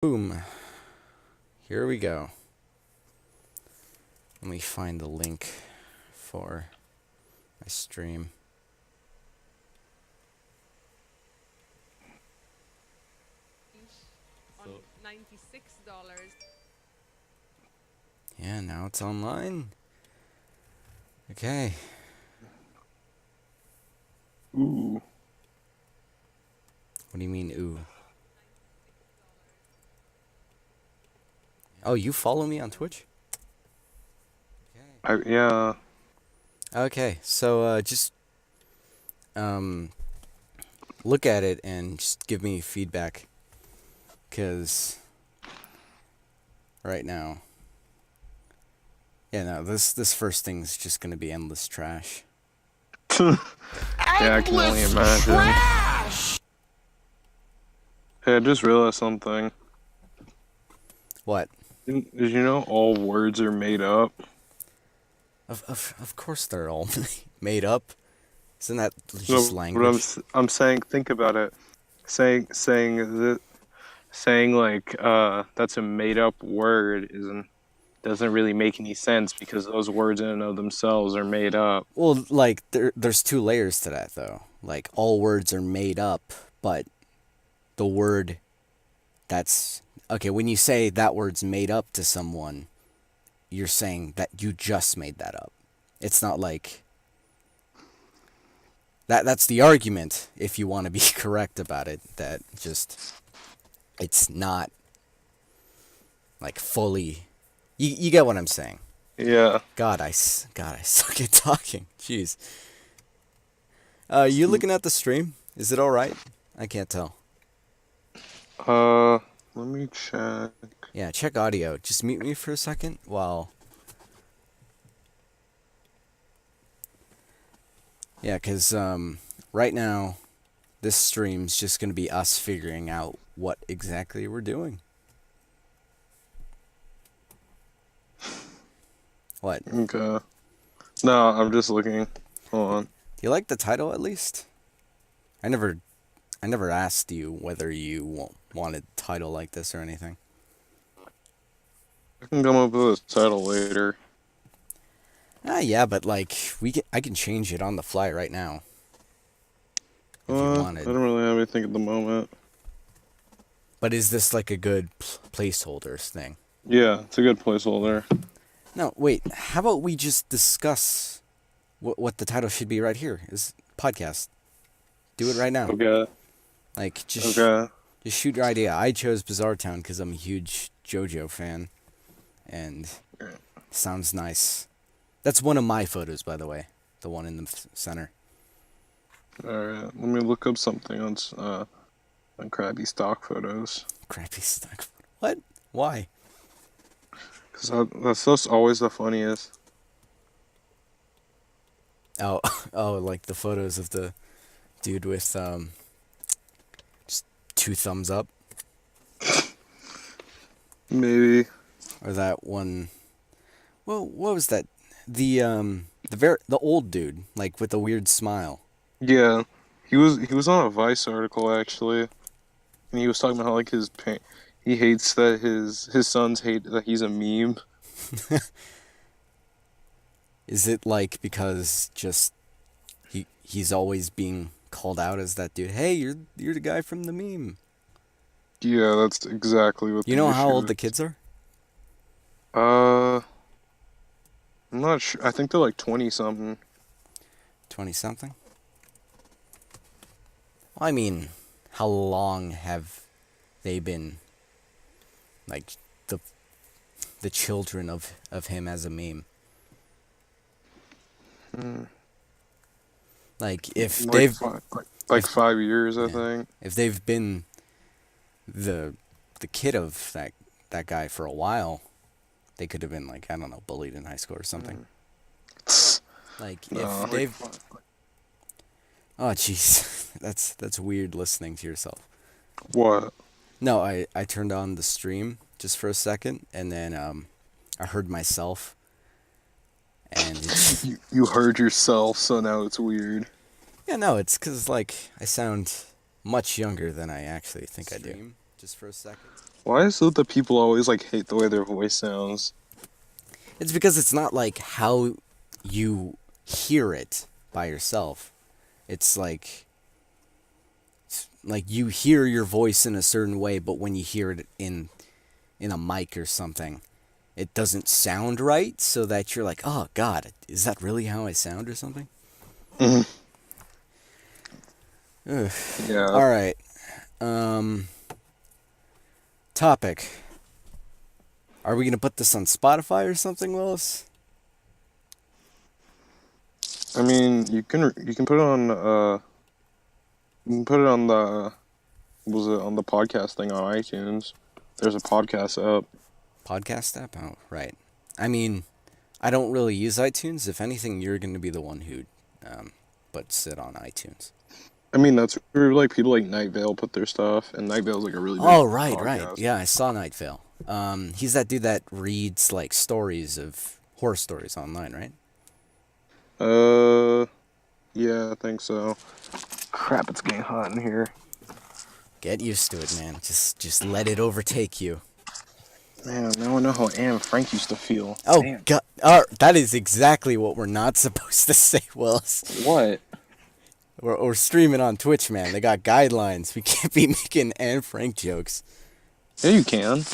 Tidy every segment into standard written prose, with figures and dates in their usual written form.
Boom. Here we go. Let me find the link for my stream. On $96. Yeah, now it's online. Okay. Ooh. What do you mean, ooh? Oh, you follow me on Twitch? Yeah. Okay, so just look at it and just give me feedback, cause right now, yeah, no, this first thing's just gonna be endless trash. Yeah, I can only imagine. Trash! Hey, I just realized something. What? Did you know all words are made up? Of course they're all made up. Isn't that just No, language? but I'm saying, think about it. Saying like that's a made up word doesn't really make any sense because those words in and of themselves are made up. Well, like there's two layers to that though. Like all words are made up, but the word that's okay, when you say that word's made up to someone, you're saying that you just made that up. It's not like that's the argument if you want to be correct about it, that just it's not like fully you get what I'm saying. Yeah. God, I suck at talking. Jeez. You looking at the stream? Is it all right? I can't tell. Let me check. Yeah, check audio. Just mute me for a second while. Yeah, cause right now, this stream's just gonna be us figuring out what exactly we're doing. What? Okay. No, I'm just looking. Hold on. Do you like the title at least? I never asked you whether you wanted a title like this or anything. I can come up with a title later. Yeah, but like I can change it on the fly right now. If you I wanted. don't really have anything at the moment. But is this like a good placeholder thing? Yeah, it's a good placeholder. No, wait. How about we just discuss what the title should be right here? Is podcast. Do it right now. Okay. Like just shoot your idea. I chose BizarreTown because I'm a huge JoJo fan, and sounds nice. That's one of my photos, by the way. The one in the center. Alright, let me look up something on crappy stock photos. Crappy stock. What? Why? Because that's always the funniest. Oh, oh, like the photos of the dude with just 2 thumbs up. Maybe. Or that one. Well, what was that? The old dude, like with a weird smile. Yeah, he was on a Vice article actually, and he was talking about how like he hates that his sons hate that he's a meme. Is it like because just he's always being called out as that dude? Hey, you're the guy from the meme. Yeah, that's exactly what. You know how old the kids are? I'm not sure. I think they're like 20 something. 20 something. Well, I mean, how long have they been like the children of him as a meme? Like if Like they've 5 years, I think. If they've been the kid of that guy for a while, they could have been like, I don't know, bullied in high school or something. Like No, if they've Oh jeez. That's weird listening to yourself. What? No, I turned on the stream just for a second, and then I heard myself, and it's You heard yourself, so now it's weird. yeah, no, it's because like I sound much younger than I actually think I do. Just for a second. Why is it that people always like hate the way their voice sounds? It's because it's not like how you hear it by yourself. It's like you hear your voice in a certain way, but when you hear it in a mic or something, it doesn't sound right, so that you're like, oh God, is that really how I sound or something? Mhm. Ugh. Yeah. All right. Um, topic. Are we gonna put this on Spotify or something, Willis? I mean, you can put it on you can put it on the was it on the podcast thing on iTunes. There's a podcast app. Podcast app? Oh, right. I mean, I don't really use iTunes. If anything, you're gonna be the one who puts it on iTunes. I mean, that's where like people like Night Vale put their stuff, and Night Vale's like a really big Oh, right. podcast. Yeah, I saw Night Vale. He's that dude that reads like stories of horror stories online, right? Uh, yeah, I think so. Crap, it's getting hot in here. Get used to it, man. Just let it overtake you. Man, now I know how Anne Frank used to feel. Oh Damn. God, that is exactly what we're not supposed to say, Willis. What? We're streaming on Twitch, man. They got guidelines. We can't be making Anne Frank jokes. Yeah, you can.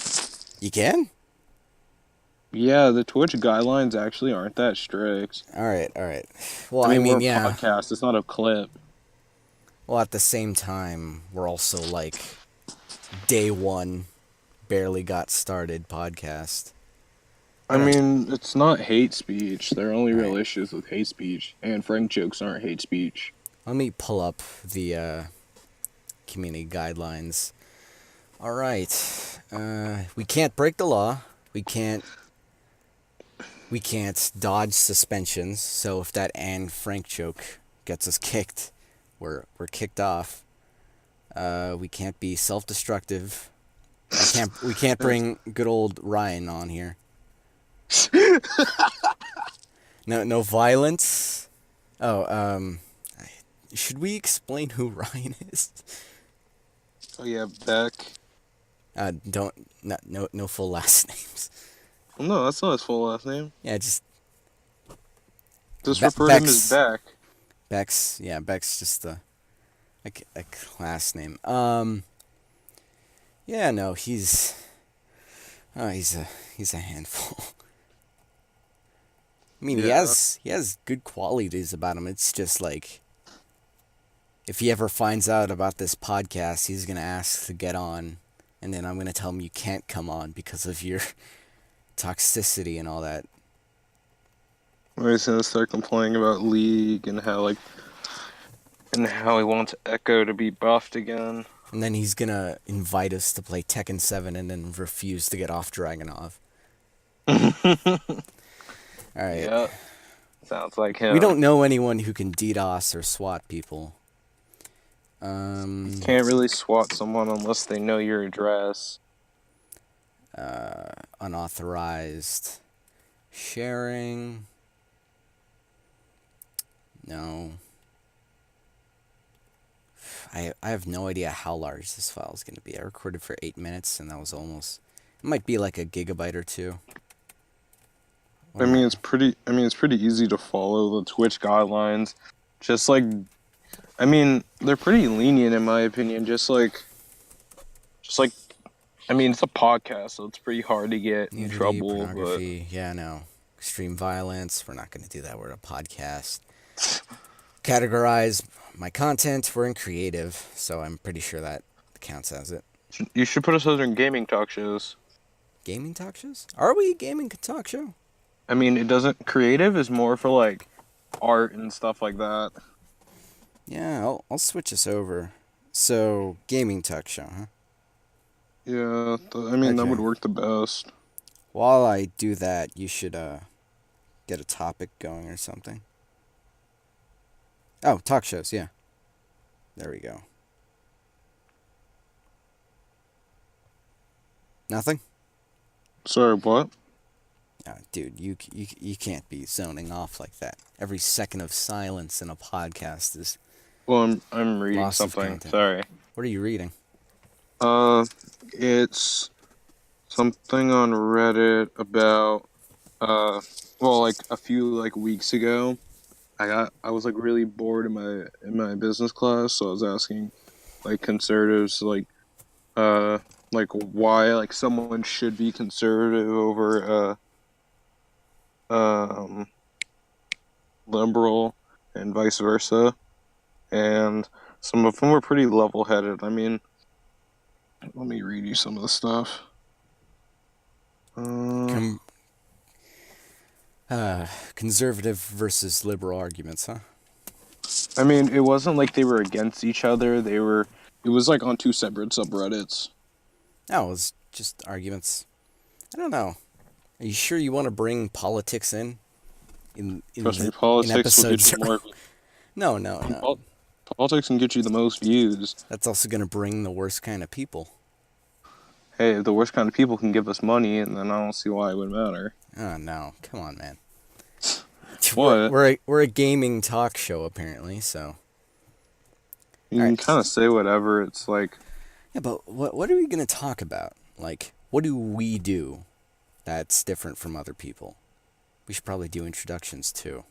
You can? Yeah, the Twitch guidelines actually aren't that strict. All right. Well, I mean, we're a yeah. podcast. It's not a clip. Well, at the same time, we're also like day one, barely got started podcast. I mean, it's not hate speech. There are only real Right. issues with hate speech. And Frank jokes aren't hate speech. Let me pull up the community guidelines. All right. We can't break the law. We can't dodge suspensions. So if that Anne Frank joke gets us kicked, we're kicked off. We can't be self-destructive. We can't bring good old Ryan on here. No violence. Oh, should we explain who Ryan is? Oh yeah, Beck. Don't no full last names. Well, no, that's not his full last name. Yeah, just Just refer to him as Beck. Beck's. Yeah, Beck's just a class name. Yeah, no, he's a handful. I mean, Yeah. he has good qualities about him. It's just like, if he ever finds out about this podcast, he's gonna ask to get on, and then I'm gonna tell him you can't come on because of your toxicity and all that. He's gonna start complaining about League and how he wants Echo to be buffed again. And then he's gonna invite us to play Tekken 7 and then refuse to get off Dragonov. Alright. Yeah, sounds like him. We don't know anyone who can DDoS or SWAT people. Can't really swat someone unless they know your address. Unauthorized sharing. No. I have no idea how large this file is going to be. I recorded for 8 minutes, and that was almost... It might be like a gigabyte or two. I mean, it's pretty easy to follow the Twitch guidelines. Just like, I mean, they're pretty lenient in my opinion. Just like, I mean, it's a podcast, so it's pretty hard to get in Nudity, trouble. But pornography, yeah, no. Extreme violence, we're not going to do that. We're a podcast. Categorize my content, we're in creative, so I'm pretty sure that counts as it. you should put us under gaming talk shows. Gaming talk shows? Are we a gaming talk show? I mean, it doesn't. Creative is more for like art and stuff like that. Yeah, I'll switch us over. So, gaming talk show, huh? Yeah, I mean that Okay. would work the best. While I do that, you should get a topic going or something. Oh, talk shows, yeah. There we go. Nothing? Sorry, what? Dude, you can't be zoning off like that. Every second of silence in a podcast is... Well, I'm reading Loss of something. content. Sorry. What are you reading? It's something on Reddit about uh, well, like a few like weeks ago. I was like really bored in my business class, so I was asking like conservatives like why like someone should be conservative over um liberal and vice versa, and some of them were pretty level-headed. I mean, let me read you some of the stuff. Uh, Com- uh, Conservative versus liberal arguments, huh? I mean, it wasn't like they were against each other. It was like on two separate subreddits. No, it was just arguments. I don't know. Are you sure you want to bring politics Trust me, in politics will get episodes? you more. No, no, I mean, no. politics can get you the most views. That's also gonna bring the worst kind of people. Hey, the worst kind of people can give us money, and then I don't see why it would matter. Oh no, come on, man. What? We're a gaming talk show apparently, so. You All can right. kind of say whatever. It's like, Yeah, but what are we gonna talk about? Like, what do we do that's different from other people? We should probably do introductions too,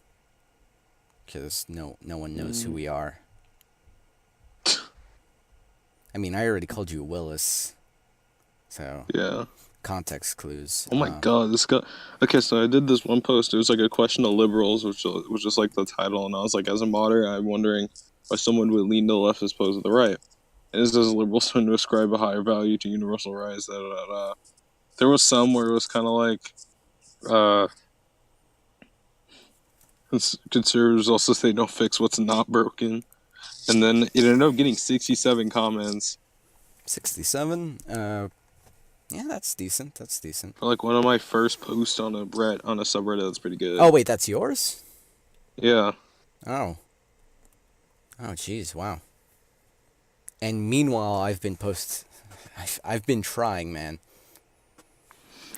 because no one knows who mm, we are. I mean, I already called you Willis, so yeah. context clues. Oh my God, this guy. Okay, so I did this one post. It was like a question to liberals, which was just like the title, and I was like, as a moderator, I'm wondering why someone would lean to the left as opposed to the right. And it says liberals tend to ascribe a higher value to universal rights. Da, da, da, da. There was some where it was kind of like, uh, conservatives also say don't fix what's not broken, and then it ended up getting 67 comments. 67. Yeah, that's decent. That's decent. For like one of my first posts on a subreddit, that's pretty good. Oh wait, that's yours? Yeah. Oh. Oh, jeez, wow. And meanwhile, I've been trying, man.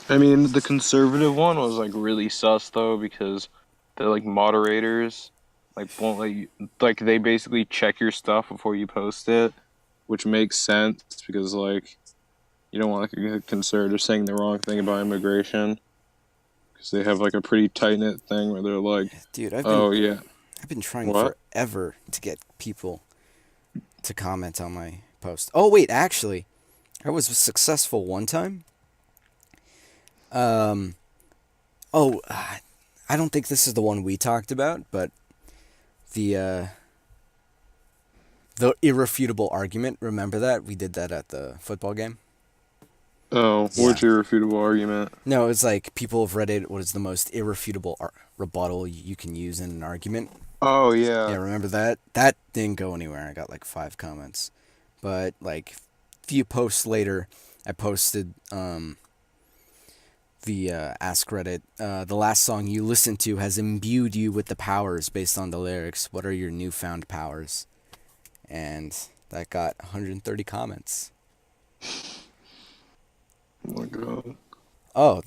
I mean, the conservative one was like really sus though because they're like moderators, like won't let you, like they basically check your stuff before you post it, which makes sense because like you don't want like a conservative saying the wrong thing about immigration because they have like a pretty tight knit thing where they're like, Dude, oh yeah, I've been trying what? forever to get people to comment on my post. Oh wait, actually, I was successful one time. Um, oh, I don't think this is the one we talked about, but the the irrefutable argument. Remember that we did that at the football game. Oh, Yeah. what's your refutable argument? No, it's like people have read it. What is the most irrefutable rebuttal you can use in an argument? Oh Yeah, yeah, remember that? That didn't go anywhere. I got like 5 comments, but like a few posts later, I posted the Ask Reddit. The last song you listened to has imbued you with the powers based on the lyrics. What are your newfound powers? And that got 130 comments. oh my God, Oh,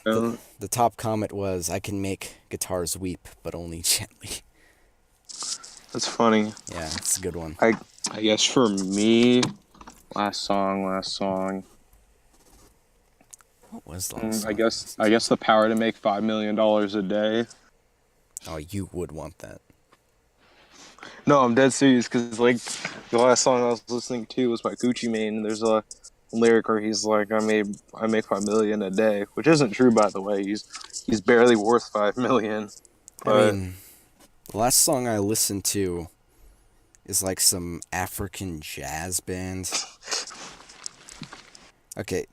yeah, the top comment was, "I can make guitars weep, but only gently." that's funny. Yeah, it's a good one. I I guess for me, last song. What was the last I song I guess listened I to? guess the power to make $5 million a day. Oh, you would want that. No, I'm dead serious because like the last song I was listening to was by Gucci Mane, and there's a lyric where he's like, I make 5 million a day," which isn't true by the way. He's barely worth 5 million, I but mean, the last song I listened to is like some African jazz band. Okay,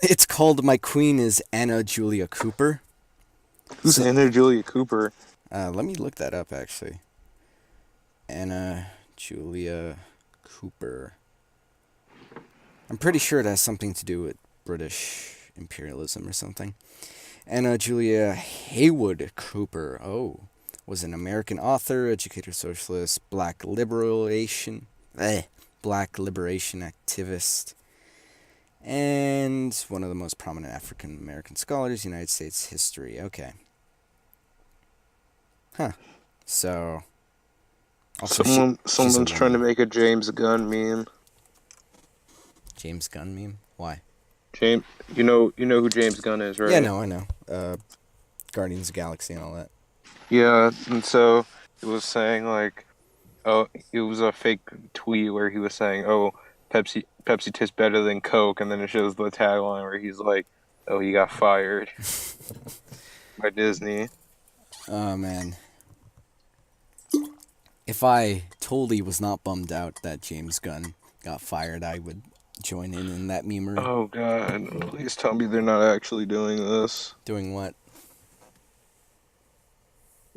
it's called "My Queen is Anna Julia Cooper." who's So, Anna Julia Cooper? let me look that up actually. Anna Julia Cooper. I'm pretty sure it has something to do with British imperialism or something. Anna Julia Haywood Cooper. Oh, was an American author, educator, socialist, black liberation activist, and one of the most prominent African American scholars in United States history. Okay. Huh. So, also she's a Someone's trying to woman. make a James Gunn meme. James Gunn meme? Why? James, you know who James Gunn is, Yeah, right? no, I know. Guardians of the Galaxy and all that. Yeah, and so it was saying like, oh, it was a fake tweet where he was saying, "Oh, Pepsi tastes better than Coke," and then it shows the tagline where he's like, "Oh, he got fired by Disney." Oh man, if I totally was not bummed out that James Gunn got fired, I would join in that memery. Oh God, please tell me they're not actually doing this. Doing what?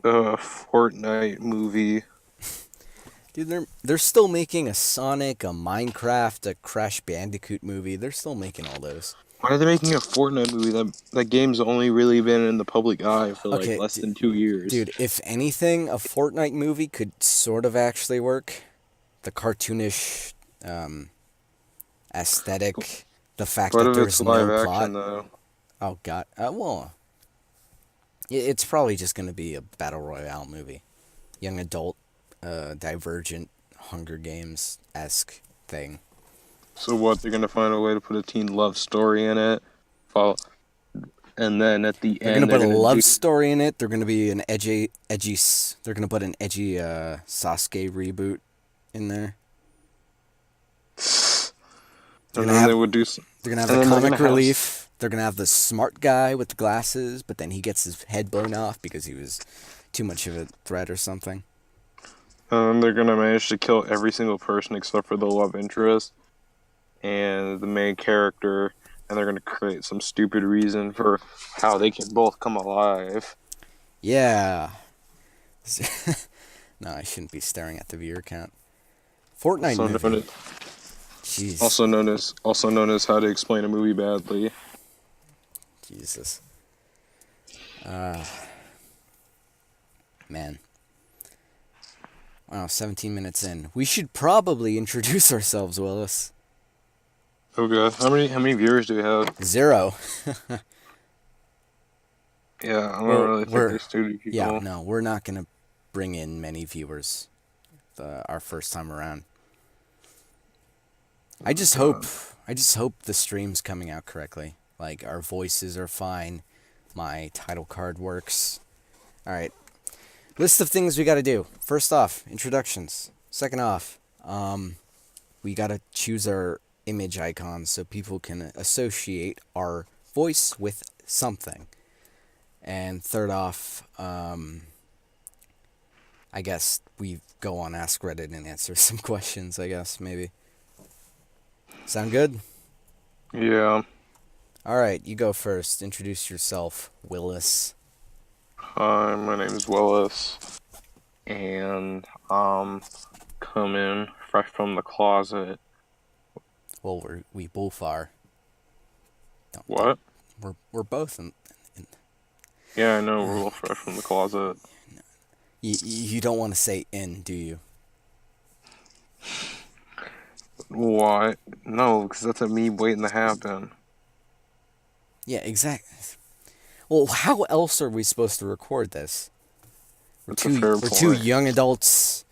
Fortnite movie. Dude, they're still making a Sonic, a Minecraft, a Crash Bandicoot movie. They're still making all those. Why are they making a Fortnite movie? That game's only really been in the public eye for like Okay, less than 2 years. dude, if anything, a Fortnite movie could sort of actually work. The cartoonish um, aesthetic, the fact What that if it's there's live no plot. action though? Oh god, well, it's probably just gonna be a battle royale movie, young adult, divergent, Hunger Games esque thing. So what? They're gonna find a way to put a teen love story in it, follow, and then at the They're gonna end they're put a gonna do. love story in it. They're gonna be an They're gonna put an edgy Sasuke reboot in there. They're And gonna then they have would do. they're gonna have And the then they're gonna comic have. relief. They're gonna have the smart guy with the glasses, but then he gets his head blown off because he was too much of a threat or something. And they're gonna manage to kill every single person except for the love interest and the main character, and they're gonna create some stupid reason for how they can both come alive. Yeah. No, I shouldn't be staring at the viewer count. Fortnite Also known movie. as Jeez. also known as how to explain a movie badly. Jesus. Uh, man. Wow, 17 minutes in. We should probably introduce ourselves, Willis. Oh god, how many viewers do we have? 0. Yeah, I don't Well, really think there's too many yeah, people. no, we're not gonna bring in many viewers our first time around. I just hope, God. I just hope the stream's coming out correctly. Like our voices are fine, my title card works. All right, list of things we got to do. First off, introductions. Second off, we got to choose our image icons so people can associate our voice with something. And third off, I guess we go on Ask Reddit and answer some questions, I guess, maybe. Sound good? Yeah. Alright, you go first. Introduce yourself, Willis. Hi, my name is Willis, and I'm coming fresh from the closet. Well, we both are. Don't, What? we're both in Yeah, I know, we're both fresh from the closet. you don't want to say in, do you? Why? No, because that's a meme waiting to happen. Yeah, exactly. Well, how else are we supposed to record this? That's a fair We're two point. young adults,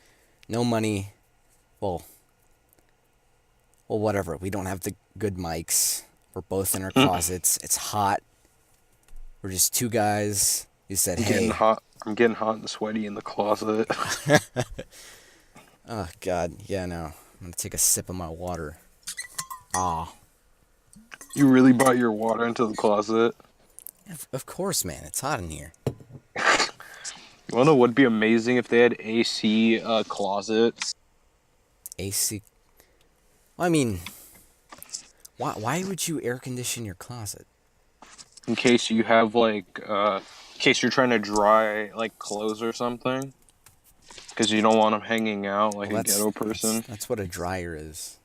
no money. Well, whatever. We don't have the good mics. We're both in our closets. It's hot. We're just two guys. You said, I'm getting hey. hot. I'm getting hot and sweaty in the closet. Oh, God. Yeah, no. I'm going to take a sip of my water. Ah. You really brought your water into the closet? Of course, man. It's hot in here. You wanna know what'd be amazing if they had AC closets? AC. I mean, why would you air condition your closet? In case you have in case you're trying to dry like clothes or something, because you don't want them hanging out like Well, a ghetto person. that's what a dryer is.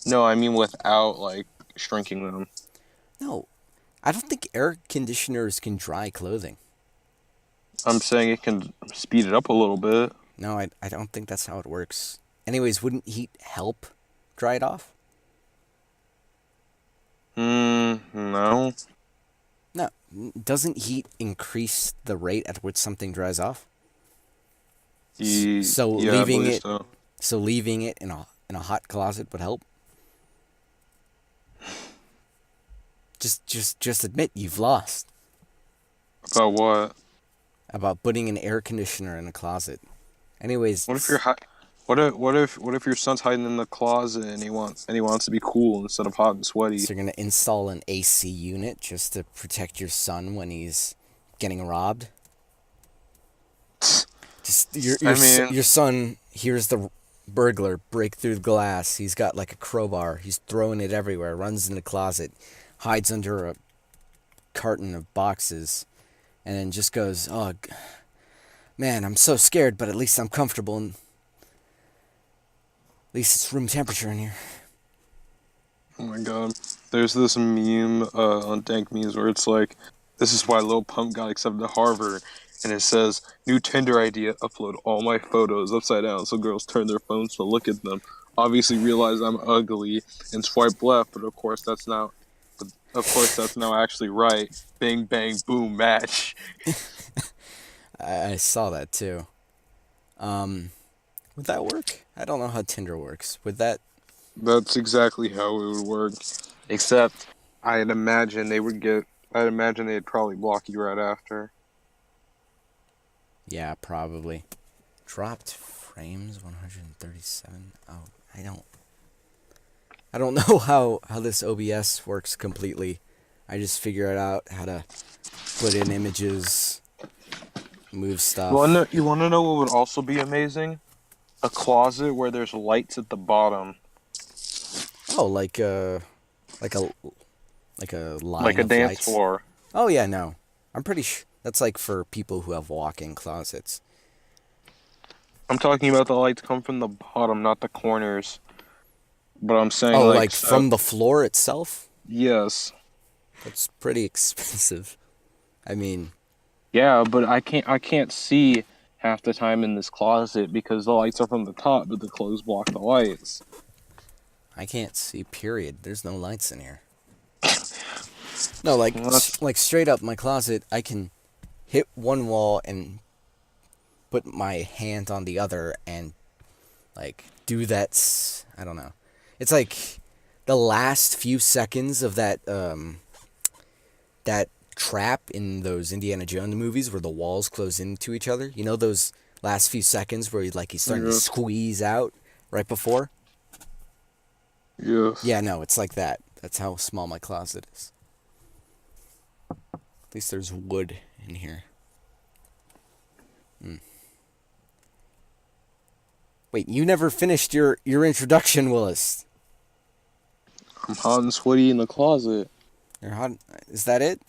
No, I mean without like shrinking them. No, I don't think air conditioners can dry clothing. I'm saying it can speed it up a little bit. No, I don't think that's how it works. Anyways, wouldn't heat help dry it off? No. No. Doesn't heat increase the rate at which something dries off? So Yeah, I leaving believe it so. so leaving it in a hot closet would help? Just admit you've lost. About what? About putting an air conditioner in a closet. Anyways, What if you're what if your son's hiding in the closet and he wants to be cool instead of hot and sweaty? so you're gonna install an AC unit just to protect your son when he's getting robbed? Just I mean, your son hears the burglar break through the glass. He's got like a crowbar. He's throwing it everywhere. Runs in the closet, hides under a carton of boxes, and then just goes, "Oh, man, I'm so scared, but at least I'm comfortable, and at least it's room temperature in here." oh my god. There's this meme on Dank Memes where it's like, this is why Lil Pump got accepted to Harvard. And it says, new Tinder idea, upload all my photos upside down so girls turn their phones to look at them. Obviously realize I'm ugly and swipe left, but of course that's now actually right. Bang bang boom match. I saw that too. Would that work? I don't know how Tinder works. Would that? That's exactly how it would work. Except I'd imagine they'd probably block you right after. Yeah, probably. Dropped frames 137. Oh, I don't know how this OBS works completely. I just figured out how to put in images, move stuff. You wanna know what would also be amazing? A closet where there's lights at the bottom. Oh, like a line Like a of dance lights. floor. Oh yeah, no. I'm pretty sure that's like for people who have walk-in closets. I'm talking about the lights come from the bottom, not the corners. But I'm saying Oh, like like from the floor itself? yes. That's pretty expensive. I mean, Yeah, but I can't see half the time in this closet because the lights are from the top, but the clothes block the lights. I can't see, period. There's no lights in here. No, like Well, that's- like straight up my closet, I can hit one wall and put my hand on the other and like do that. I don't know. It's like the last few seconds of that trap in those Indiana Jones movies where the walls close into each other. You know those last few seconds where he's starting to Yeah. squeeze out right before? Yes. Yeah, no, it's like that. That's how small my closet is. At least there's wood in here. Wait, you never finished your introduction, Willis. I'm hot and sweaty in the closet. You're hot. Is that it?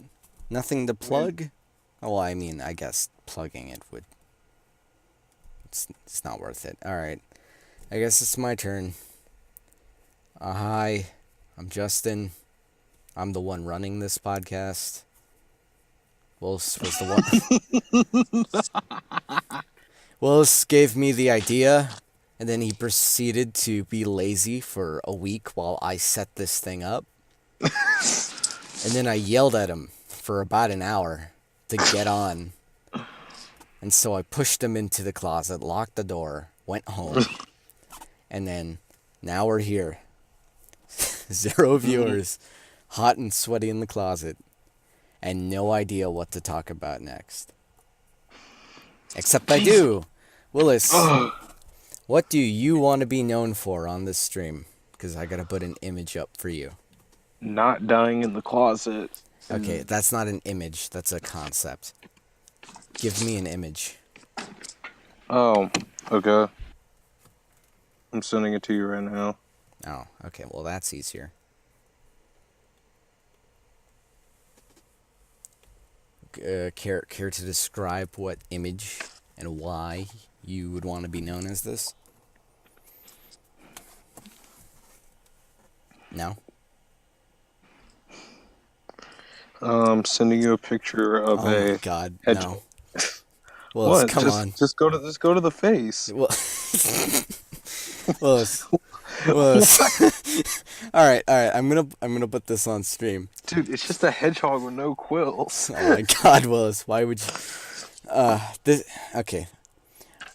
Nothing to plug? Oh, well, I mean, I guess plugging it would. It's not worth it. All right. I guess it's my turn. Hi, I'm Justin. I'm the one running this podcast. Willis was the one. Willis gave me the idea, and then he proceeded to be lazy for a week while I set this thing up. And then I yelled at him for about an hour to get on. And so I pushed him into the closet, locked the door, went home. And then now we're here. 0 viewers, hot and sweaty in the closet, and no idea what to talk about next. Except I do. Willis, what do you want to be known for on this stream? Because I got to put an image up for you. Not dying in the closet. Okay, that's not an image. That's a concept. Give me an image. Oh, okay. I'm sending it to you right now. Oh, okay. Well, that's easier. Care to describe what image and why you would want to be known as this? No? Sending you a picture of Oh a my god, hedge- no. Willis, come on. Just go to the face. Willis. All right. I'm gonna put this on stream. Dude, it's just a hedgehog with no quills. Oh my god, Willis, why would you? This. Okay.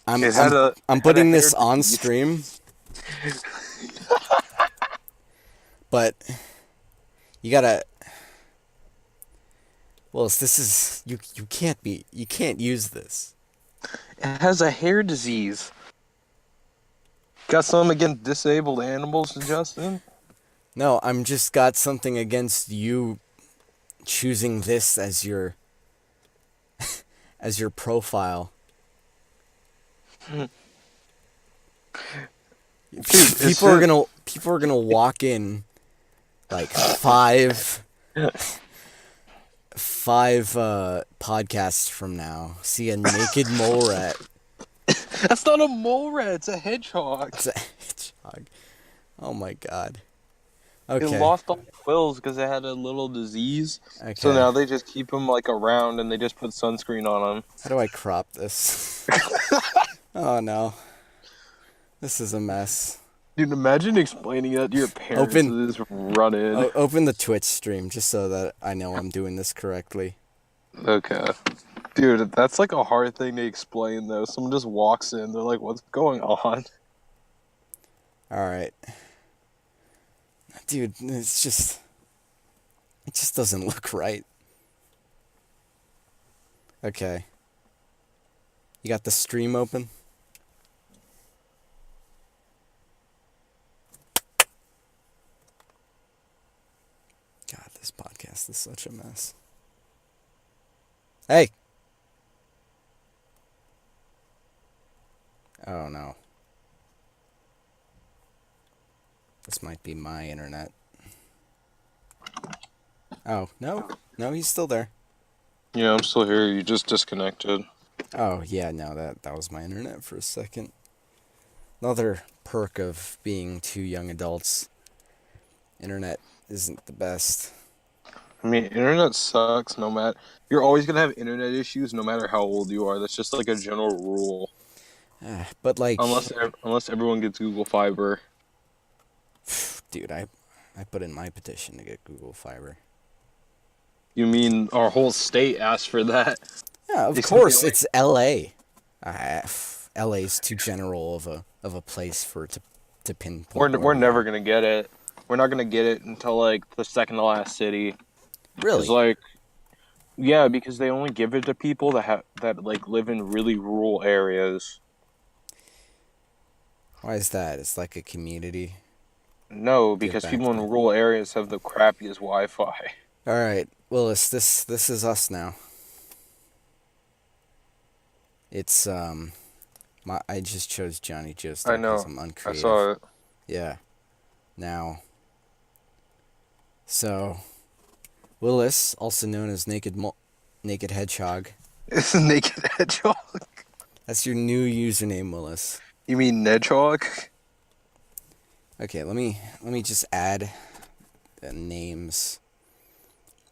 I'm putting this on stream. But you gotta. Willis, this is you can't use this. It has a hair disease. Got something against disabled animals, Justin? No, I'm just got something against you choosing this as your profile. Dude, it's People are gonna walk in like five podcasts from now, see a naked mole rat. that's not a mole rat, it's a hedgehog. It's a hedgehog. Oh my god. It Okay. lost all the quills because it had a little disease. So Okay. now they just keep them like around and they just put sunscreen on How do I crop this? them. Oh no. This is a mess. Dude, imagine explaining that to your parents Open and they just run in. open the Twitch stream just so that I know I'm doing this correctly. Okay. Dude, that's like a hard thing to explain though. Someone just walks in, they're like, what's going on? All right. Dude, it just doesn't look right. Okay. You got the stream open? God, this podcast is such a mess. Hey! Oh no. This might be my internet. Oh, no. No, he's still there. Yeah, I'm still here. You just disconnected. Oh, yeah, no, that was my internet for a second. Another perk of being two young adults. Internet isn't the best. I mean, internet sucks no matter. You're always gonna have internet issues no matter how old you are. That's just like a general rule. But like, Unless everyone gets Google Fiber. dude, I put in my petition to get Google Fiber. You mean our whole state asked for that? Yeah, of They course, simply, it's LA. LA's too general of a place for it to pinpoint where we're we never are. gonna get it. We're not gonna get it until like the second to last city. Cause Really? like yeah, because they only give it to people that like live in really rural areas. Why is that? It's like a community. No, Give because back people in to. rural areas have the crappiest Wi-Fi. All right, Willis, this is us now. It's I just chose Johnny I Joestar because know. I'm I uncreative. saw it. Yeah. Now. So, Willis, also known as Naked Hedgehog. It's a naked hedgehog. That's your new username, Willis. You mean Nedgehog? Okay, let me just add names,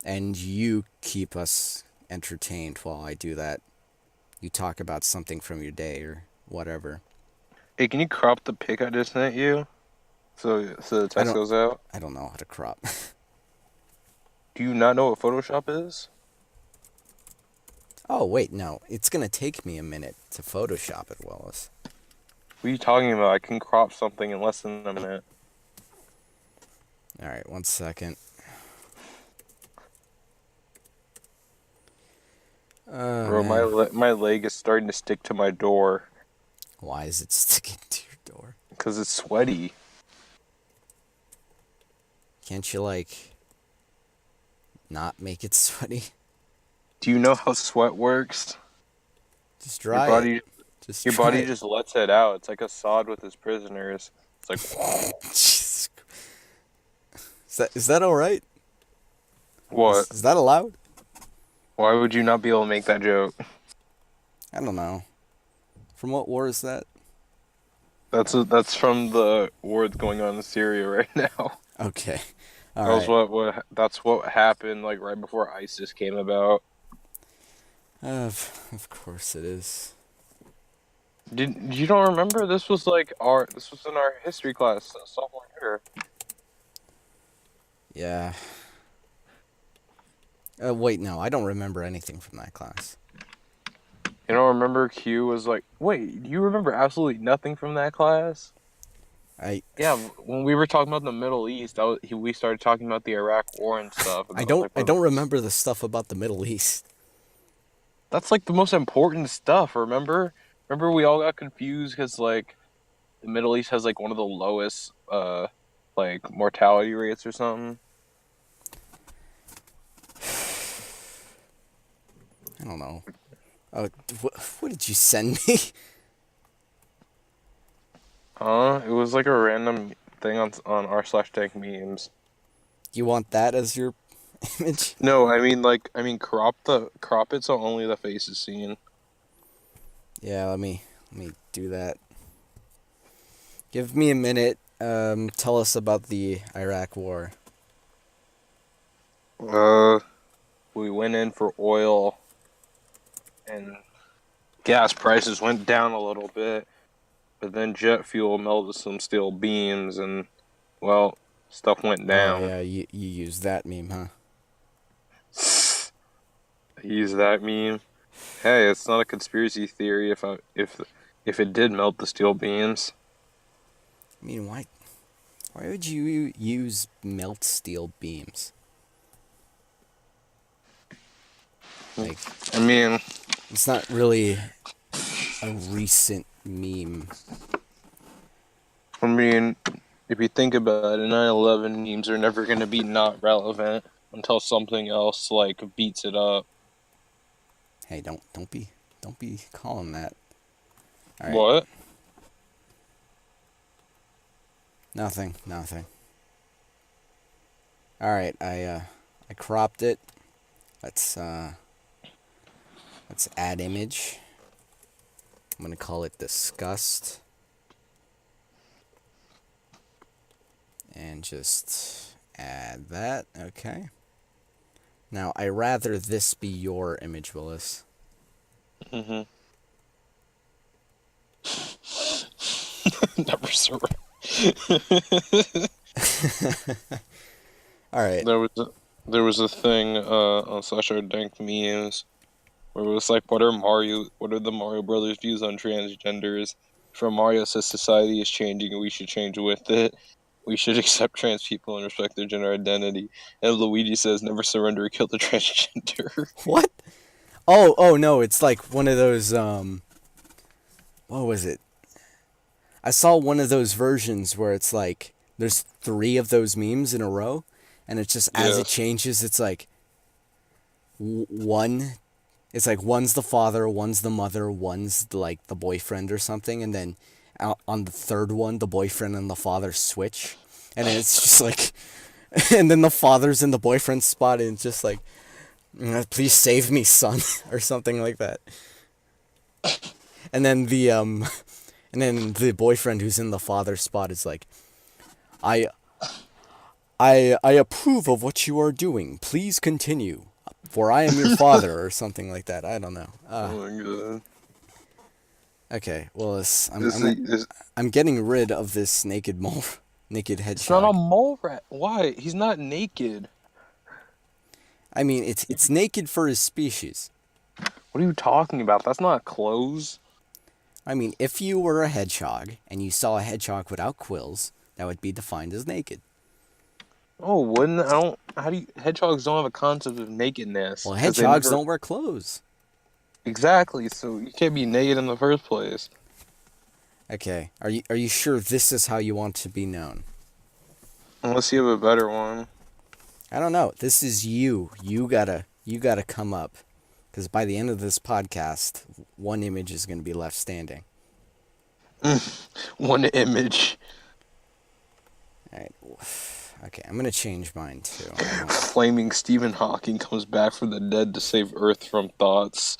and you keep us entertained while I do that. You talk about something from your day or whatever. Hey, can you crop the pic I just sent you? So the I text don't goes out? I don't know how to crop. Do you not know what Photoshop is? Oh wait, no, it's gonna take me a minute to Photoshop it, Willis. What are you talking about? I can crop something in less than a minute. All right, 1 second. Oh Bro, man, my leg is starting to stick to my door why is it sticking to your door? because it's sweaty. Can't you like not make it sweaty? Do you know how sweat works? Just Your dry it. body Just your dry body it. just lets it out. It's like Assad with his prisoners. It's like Jesus. Is that all right? what? Is that allowed? Why would you not be able to make that joke? I don't know. From what war is that? That's from the war that's going on in Syria right now. Okay. All That was right. what that's what happened like right before ISIS came about. Of course it is. Did you don't remember this was in our history class sophomore year. Yeah. Wait, no, I don't remember anything from that class. You don't remember Q was like, wait, you remember absolutely nothing from that class? I Yeah, when we were talking about the Middle East, we started talking about the Iraq War and stuff, and I that was don't like I one of don't the most. remember the stuff about the Middle East. That's like the most important stuff. Remember? Remember we all got confused because like the Middle East has like one of the lowest like mortality rates or something. I don't know. Oh, what did you send me? Huh? It was like a random thing on r/tank memes. You want that as your image? No, I mean crop it so only the face is seen. Yeah, let me do that. Give me a minute. Tell us about the Iraq War. Uh, we went in for oil and gas prices went down a little bit, but then jet fuel melted some steel beams and well, stuff went Oh down. yeah, you use that meme, huh? Use that meme. Hey, it's not a conspiracy theory if it did melt the steel beams. I mean, why would you use melt steel beams? Like, I mean, it's not really a recent meme. I mean, if you think about it, 9/11 memes are never going to be not relevant until something else like beats it up. Hey, don't be calling that. All right, What? nothing. All right, I cropped it. Let's uh let's add image. I'm gonna call it disgust, and just add that. Okay. Now I rather this be your image, Willis. Mm-hmm. Never surrender. All right. there was a, there was a thing on Slasher Dank memes where it was like, what are the Mario Brothers' views on transgenders? From Mario says society is changing and we should change with it. We should accept trans people and respect their gender identity. And Luigi says, never surrender or kill the transgender. What? Oh no, it's like one of those what was it? I saw one of those versions where it's like there's three of those memes in a row, and it's just as it Yes. changes, it's like one. It's like one's the father, one's the mother, one's like the boyfriend or something, and then on the third one, the boyfriend and the father switch, and then it's just like, and then the father's in the boyfriend's spot, and it's just like, please save me, son, or something like that. And then and then the boyfriend who's in the father's spot is like, I I approve of what you are doing. Please continue, for I am your father, or something like that. I don't know. Oh my god. Okay. Well, This, I'm getting rid of this naked mole, naked it's not a hedgehog. mole rat. Why? He's not naked. I mean, it's naked for his species. What are you talking about? That's not clothes. I mean, if you were a hedgehog and you saw a hedgehog without quills, that would be defined as naked. Oh, wouldn't I don't? How do you? Hedgehogs don't have a concept of nakedness Well, because they hedgehogs never don't wear clothes. exactly. So you can't be naked in the first place. Okay. Are you sure this is how you want to be known? Unless you have a better one. I don't know. This is you. You gotta come up, because by the end of this podcast, one image is gonna be left standing. One image. All right. Okay, I'm gonna change mine too. Flaming Stephen Hawking comes back from the dead to save Earth from thoughts.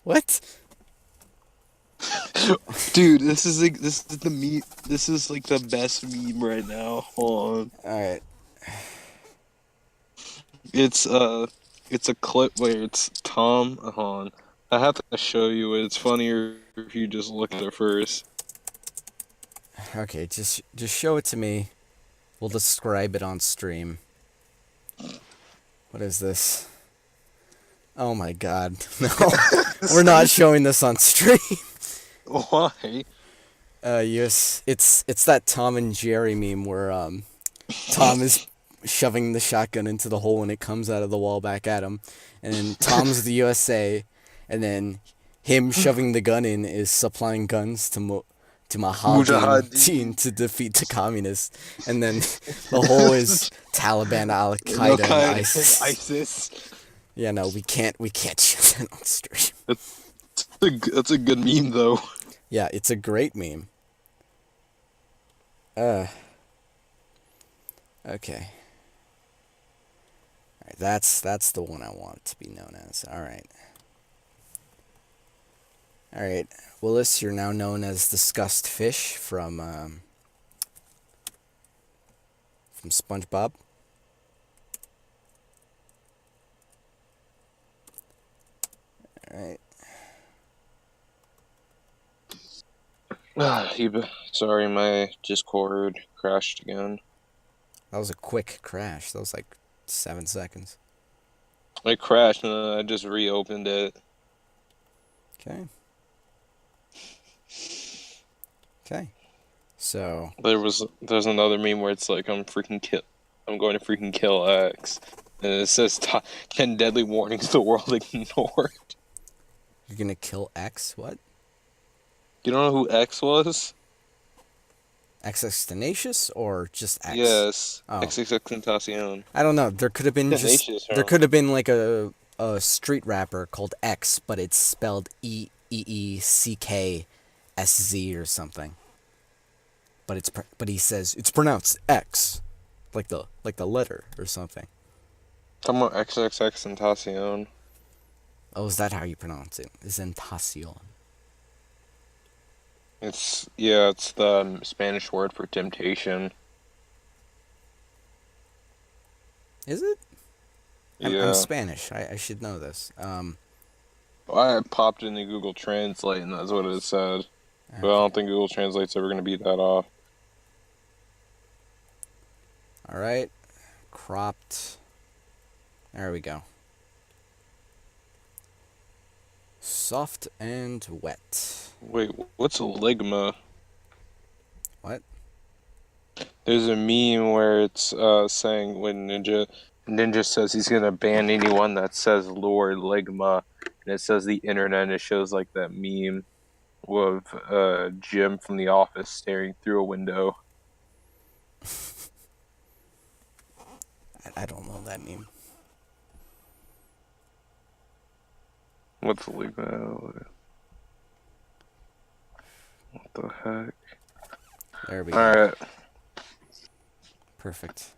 What? Dude, this is the meme. This is like the best meme right now. Hold on. All right. It's it's a clip where it's Tom. Hold on. I have to show you it. It's funnier if you just look at it first. Okay, just show it to me. We'll describe it on stream. What is this? Oh my god. No. We're not showing this on stream. Why? Yes, it's that Tom and Jerry meme where Tom is shoving the shotgun into the hole and it comes out of the wall back at him, and then Tom's the USA, and then him shoving the gun in is supplying guns to Mujahideen Mujahideen. to defeat the communists, and then the hole is Taliban, Al Al Qaeda, and Qaeda and ISIS. ISIS. Yeah, no, we can't show that on stream. That's a good meme though. Yeah, it's a great meme. Okay. All right, that's the one I want it to be known as. All right. All right, Willis, you're now known as Disgust Fish from SpongeBob. All right. Sorry, my Discord crashed again. That was a quick crash. That was like 7 seconds. It crashed and then I just reopened it. Okay. Okay. So There's another meme where it's like I'm going to freaking kill X, and it says 10 deadly warnings the world ignored. you're gonna kill X? What? You don't know who X was? XX Tenacious or just X? Yes, Oh. XXXTentacion. I don't know. There could have been Tenacious, there huh? could have been like a street rapper called X, but it's spelled EECKSZ or something. But he says it's pronounced X, like the letter or something. Talking about XXXTentacion. Oh, is that how you pronounce it? Tentacion. It's the Spanish word for temptation. Is it? I'm Yeah. Spanish. I should know this. I popped into Google Translate and that's what it said. But I don't think Google Translate's ever gonna be that off. All right. Cropped. There we go. Soft and wet. Wait, what's ligma? What? There's a meme where it's saying when Ninja says he's gonna ban anyone that says Lord Ligma, and it says the internet, and it shows like that meme of Jim from The Office staring through a window. I don't know that meme. What's Ligma? What the heck? There we go. Alright. Perfect.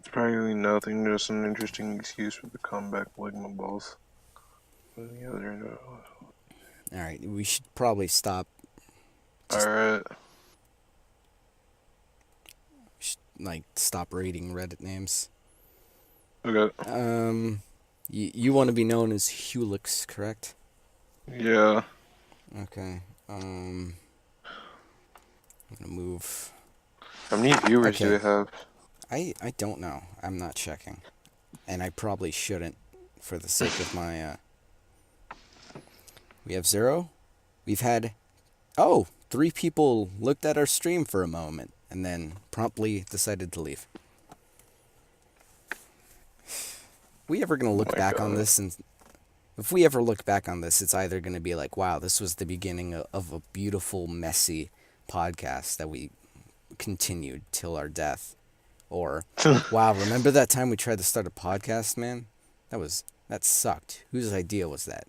It's probably nothing, just an interesting excuse for the comeback Ligma balls. The other no. All right, we should probably stop. Alright. Stop rating Reddit names. Okay. You want to be known as Helix, correct? Yeah. Okay. I'm gonna move. How many viewers do Okay. we have? I don't know. I'm not checking, and I probably shouldn't, for the sake of my. We have 0. We've had 3 people looked at our stream for a moment and then promptly decided to leave. We ever gonna look back on this, and if we ever look back on this, it's either gonna be like, wow, this was the beginning of a beautiful, messy podcast that we continued till our death, or wow, remember that time we tried to start a podcast, man? That sucked. Whose idea was that?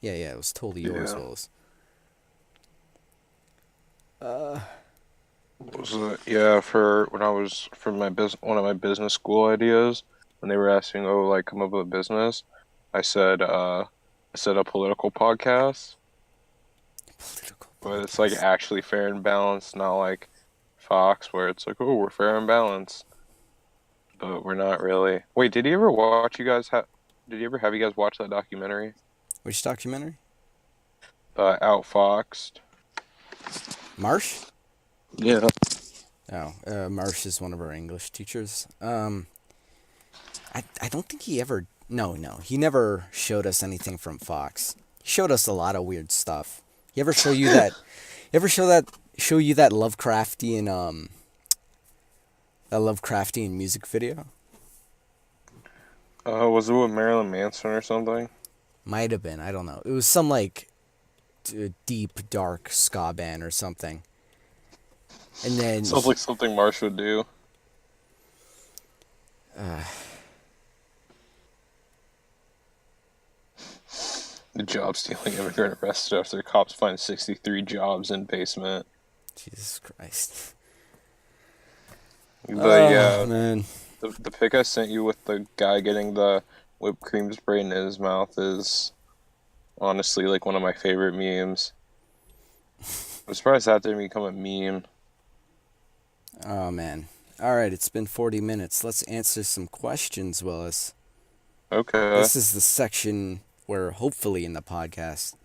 Yeah, it was totally yours, Yeah. Willis. Yeah, for when I was for one of my business school ideas, when they were asking, come up with a business, I said a political podcast, Political. but it's like actually fair and balanced, not like Fox where it's like, oh, we're fair and balanced, but we're not really. Wait, did he ever watch you guys Did he ever have you guys watch that documentary? Which documentary? Outfoxed. Marsh? Yeah. Oh, Marsh is one of our English teachers. I don't think he ever. No, he never showed us anything from Fox. He showed us a lot of weird stuff. He ever show you that? ever show you that Lovecraftian music video? Was it with Marilyn Manson or something? Might have been. I don't know. It was some like deep dark ska band or something. And then Sounds like something Marsh would do. The job stealing immigrant arrested after cops find 63 jobs in basement. Jesus Christ. But Oh yeah, man. the pic I sent you with the guy getting the whipped cream sprayed in his mouth is honestly like one of my favorite memes. I'm surprised that didn't become a meme. Oh man. All right, it's been 40 minutes. Let's answer some questions, Willis. Okay. This is the section where hopefully in the podcast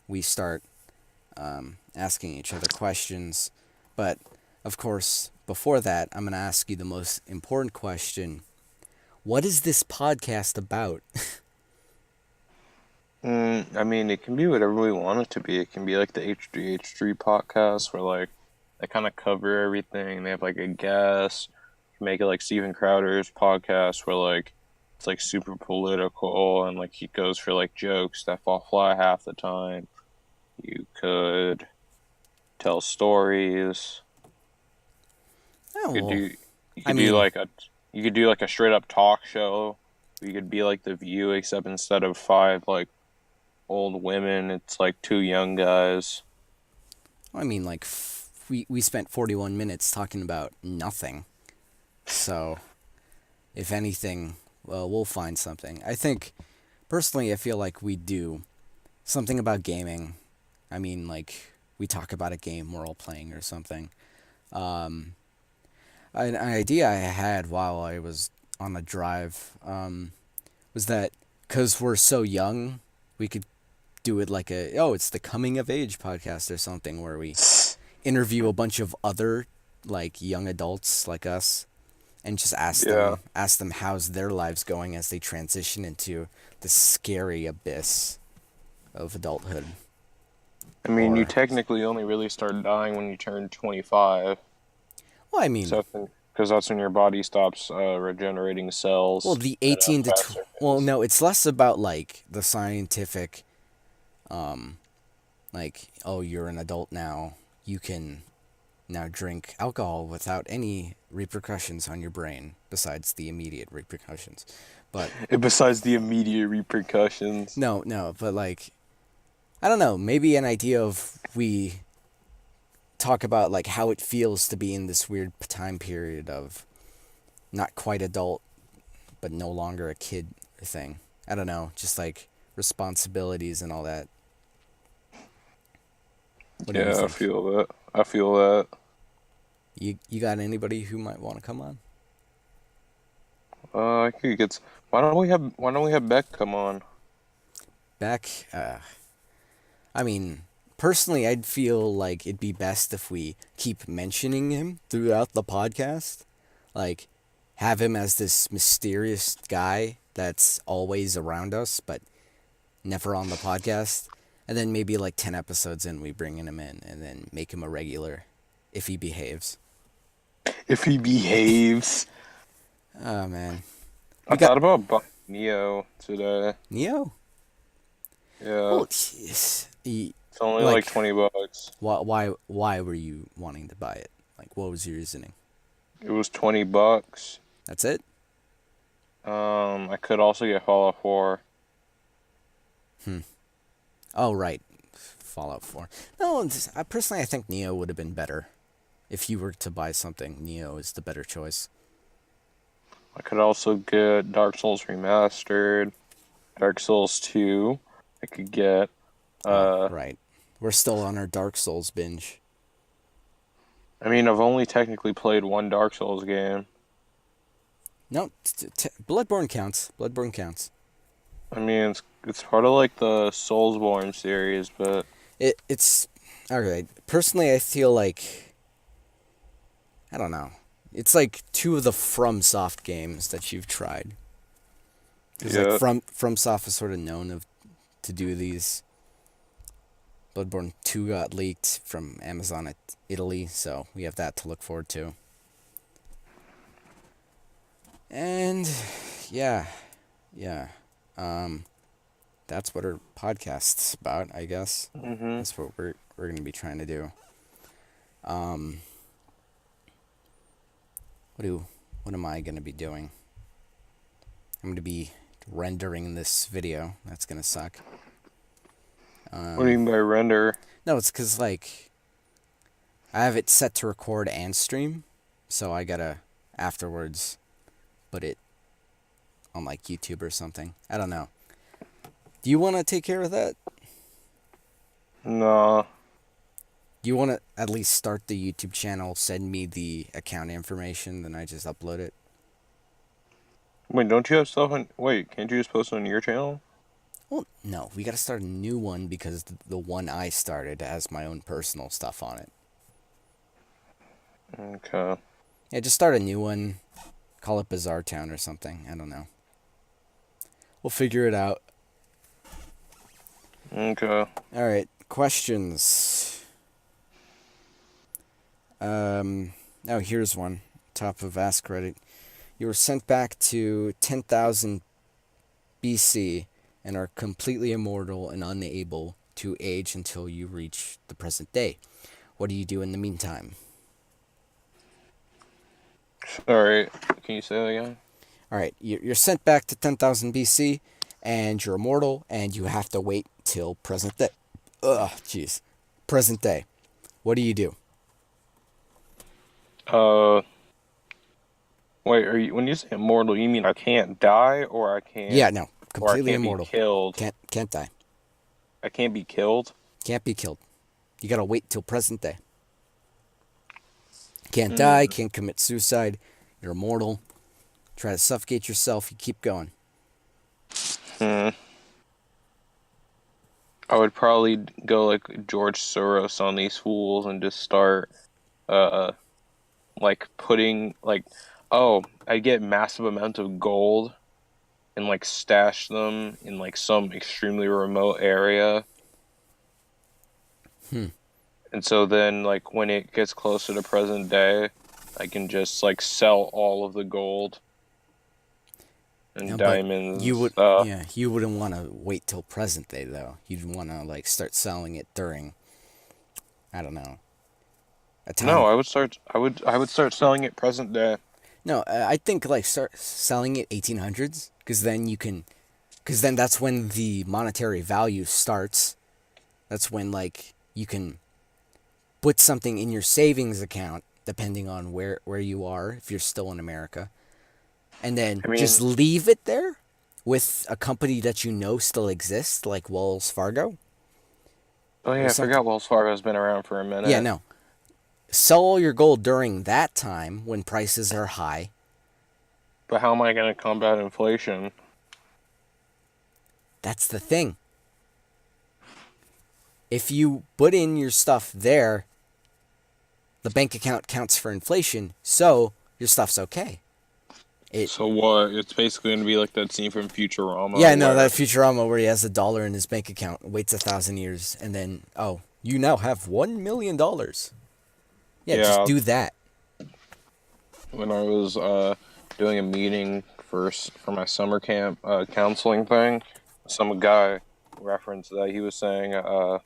we start asking each other questions. But of course, before that, I'm going to ask you the most important question. What is this podcast about? I mean, it can be whatever we want it to be. It can be like the H3H3 podcast where like they kind of cover everything. They have like a guest. Make it like Steven Crowder's podcast where like it's like super political and like he goes for like jokes that fall flat half the time. You could tell stories. Oh, You could well, do you I could do mean, like a you could do like a straight up talk show. You could be like The View except instead of five like old women, it's like two young guys. like we spent 41 minutes talking about nothing. So, if anything, well, we'll find something. I think personally I feel like we do something about gaming. I mean, like we talk about a game we're all playing or something. Um, an idea I had while I was on the drive was that because we're so young, we could do it like it's the coming of age podcast or something where we interview a bunch of other like young adults like us and just Yeah. ask them how's their lives going as they transition into the scary abyss of adulthood. I mean, you Or technically only really start dying when you turn 25. well, I mean, Because that's when your body stops regenerating well, cells the at a 18 to faster well, pace. no, it's less about like the scientific like, oh, you're an adult now. You can now drink alcohol without any repercussions on your brain besides the immediate repercussions. But And besides the immediate repercussions. no, but like I don't know, maybe an idea of we talk about like how it feels to be in this weird time period of not quite adult but no longer a kid thing. I don't know, just like responsibilities and all that. What do you Yeah, I think? feel that. I feel that. You got anybody who might want to come on? I could get. Why don't we have Beck come on? Beck, I mean, personally, I'd feel like it'd be best if we keep mentioning him throughout the podcast. Like, have him as this mysterious guy that's always around us, but never on the podcast. And then maybe like 10 episodes in, we bring him in and then make him a regular if he behaves. If he behaves. Oh, man. I We got thought about buying Neo today. Neo? Yeah, Well, he, it's only like like, $20. why were you wanting to buy it? Like, what was your reasoning? It was $20. That's it? I could also get Fallout 4. Oh, right. Fallout 4. No, I think Neo would have been better. If you were to buy something, Neo is the better choice. I could also get Dark Souls Remastered, Dark Souls 2. I could get Oh, uh right. We're still on our Dark Souls binge. I mean, I've only technically played one Dark Souls game. No, Bloodborne counts. Bloodborne counts. I mean, it's part of like the Soulsborne series, but It's alright. Personally, I feel like I don't know. It's like two of the FromSoft games that you've tried. Because like yeah, FromSoft is sort of known to do these Bloodborne 2 got leaked from Amazon at Italy, so we have that to look forward to. And yeah, yeah. That's what our podcast's about, I guess. Mm-hmm. That's what we're gonna be trying to do. What do what am I gonna be doing? I'm gonna be rendering this video. That's gonna suck. What do you mean by render? No, it's cause like I have it set to record and stream, so I gotta afterwards put it on like YouTube or something. I don't know. Do you want to take care of that? Nah. Do you want to at least start the YouTube channel, send me the account information, then I just upload it? Wait, don't you have stuff on? Wait, can't you just post it on your channel? Well, no, we got to start a new one because the one I started has my own personal stuff on it. Okay. Yeah, just start a new one. Call it BizarreTown or something. I don't know. We'll figure it out. Okay. All right, questions. Oh, here's one. Top of Ask Reddit. You were sent back to 10,000 BC and are completely immortal and unable to age until you reach the present day. What do you do in the meantime? Sorry. Can you say that again? All right, you're sent back to 10,000 BC and you're immortal and you have to wait till present day. Ugh, jeez. Present day. What do you do? Uh. Wait, are you when you say immortal, you mean I can't die or Yeah, no. I Completely can't be immortal. killed? Can't die. I can't be killed? Can't be killed. You gotta wait till present day. Can't die, Hmm. can't commit suicide. You're immortal. Try to suffocate yourself, you keep going. Hmm. I would probably go like George Soros on these fools and just start uh like putting like oh, I get massive amount of gold and like stash them in like some extremely remote area. Hmm. And so then like when it gets closer to present day, I can just like sell all of the gold and Yeah, but diamonds and you would, stuff. yeah, you wouldn't want to wait till present day though. You'd want to like start selling it during, I don't know, a No, time. I would start selling it present day. No, I think like start selling it 1800s because then you can, because then that's when the monetary value starts. That's when like you can put something in your savings account depending on where you are if you're still in America, and then I just mean, leave it there with a company that you know still exists, like Wells Fargo oh or yeah, I something. forgot Wells Fargo's been around for a Yeah, minute. no. Sell all your gold during that time when prices are high. But how am I going to combat inflation? That's the thing. If you put in your stuff there, the bank account counts for inflation, so your stuff's okay. So what? It's basically going to be like that scene from Yeah, Futurama no, that where Futurama where he has $1 in his bank account, waits 1,000 years, and then, oh, you now have $1 million. Yeah, just yeah, do that. when I was doing a meeting for my summer camp counseling thing, some guy referenced that. He was saying, what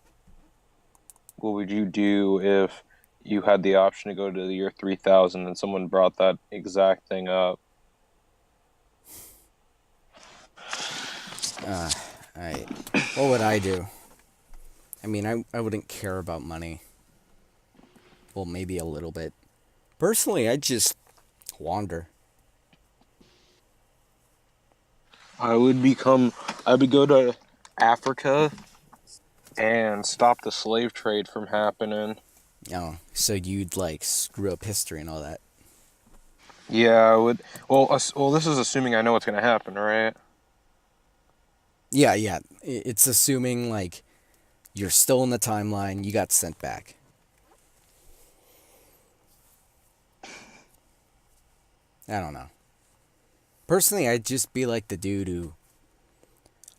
would you do if you had the option to go to the year 3000 and someone brought that exact thing up? Alright. What would I do? I mean, I wouldn't care about money. Well, maybe a little bit. Personally, I'd just wander. I would become, I would go to Africa and stop the slave trade from happening. Oh, so you'd like screw up history and all that. Yeah, I would. Well, this is assuming I know what's going to happen, right? Yeah, yeah. It's assuming like you're still in the timeline, you got sent back. I don't know. Personally, I'd just be like the dude who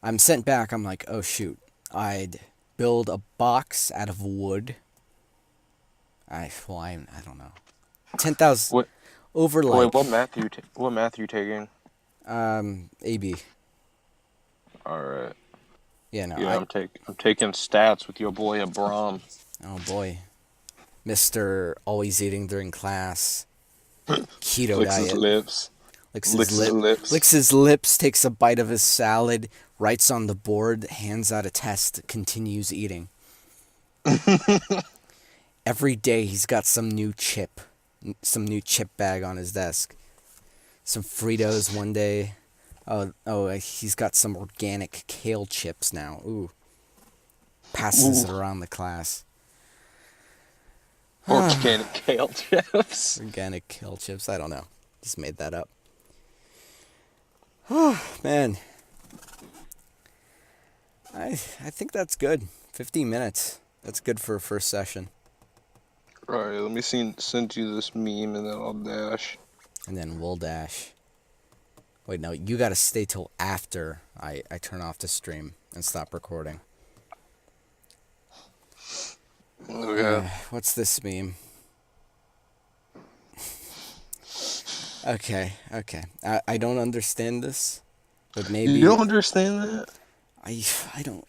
I'm sent back. I'm like, oh shoot, I'd build a box out of wood. I don't know. 10,000 What? over Wait, like what math you taking? AB. All right. Yeah, no, Yeah, I'm taking stats with your boy Abram. oh boy. Mr. Always eating during class. Keto Licks his diet. lips. Licks his Licks his lip. lips. Licks his lips, takes a bite of his salad, writes on the board, hands out a test, continues eating. Every day he's got some new chip bag on his desk. Some Fritos one day. He's got some organic kale chips now. Ooh. Passes Ooh, it around the class. organic kale chips. Organic kale chips. I don't know. Just made that up. Oh, man. I think that's good. 15 minutes. That's good for a first session. Alright, let me send you this meme and then I'll dash. And then we'll dash. Wait, no, you gotta stay till after I turn off the stream and stop recording. Okay. What's this meme? Okay. I don't understand this, but maybe You don't understand that? I don't.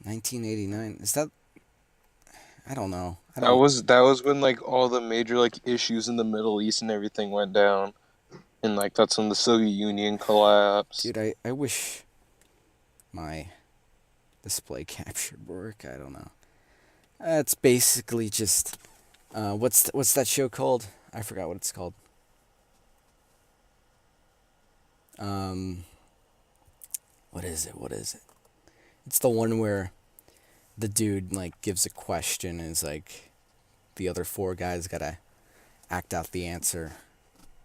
1989. Is that? I don't know. I That don't. was when like all the major like issues in the Middle East and everything went down. And like that's when the Soviet Union collapsed. Dude, I wish my display capture would work. I don't know. It's basically just what's that show called? I forgot what it's called. Um what is it? It's the one where the dude like gives a question and is like the other four guys gotta act out the answer,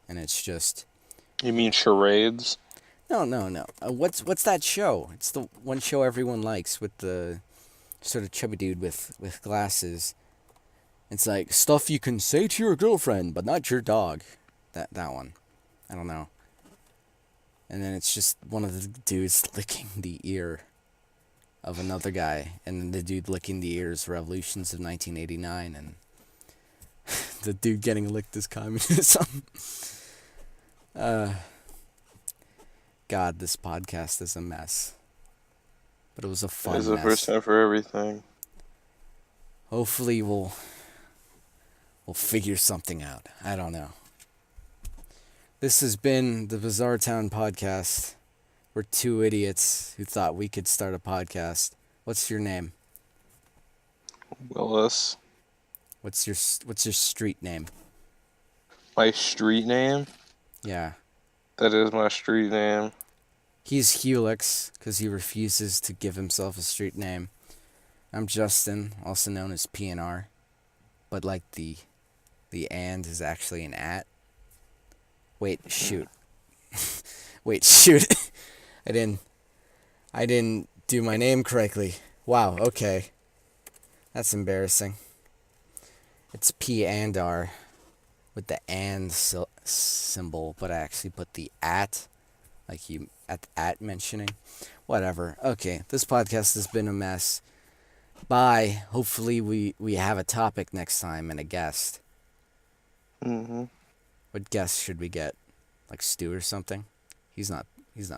and it's just You mean charades? no. What's that show? It's the one show everyone likes with the sort of chubby dude with glasses. It's like stuff you can say to your girlfriend, but not your dog. That one. I don't know. And then it's just one of the dudes licking the ear of another guy, and then the dude licking the ears. Revolutions of 1989, and the dude getting licked is communism. God, this podcast is a mess. But it was a fun It's the mess. first time for everything. Hopefully we'll figure something out. I don't know. This has been the BizarreTown podcast. We're two idiots who thought we could start a podcast. What's your name? Willis. What's your street name? My street name? Yeah. That is my street name. He's Helix, because he refuses to give himself a street name. I'm Justin, also known as PNR. But like the and is actually an at. Wait, shoot. I didn't do my name correctly. Wow, okay. That's embarrassing. It's P and R with the and symbol, but I actually put the at, like you at mentioning. Whatever. Okay, this podcast has been a mess. Bye. Hopefully we have a topic next time and a guest. Mm-hmm. What guest should we get? Like Stu or something? He's not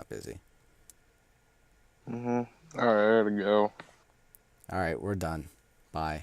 busy. Mm-hmm. Alright, I gotta go. Alright, we're done. Bye.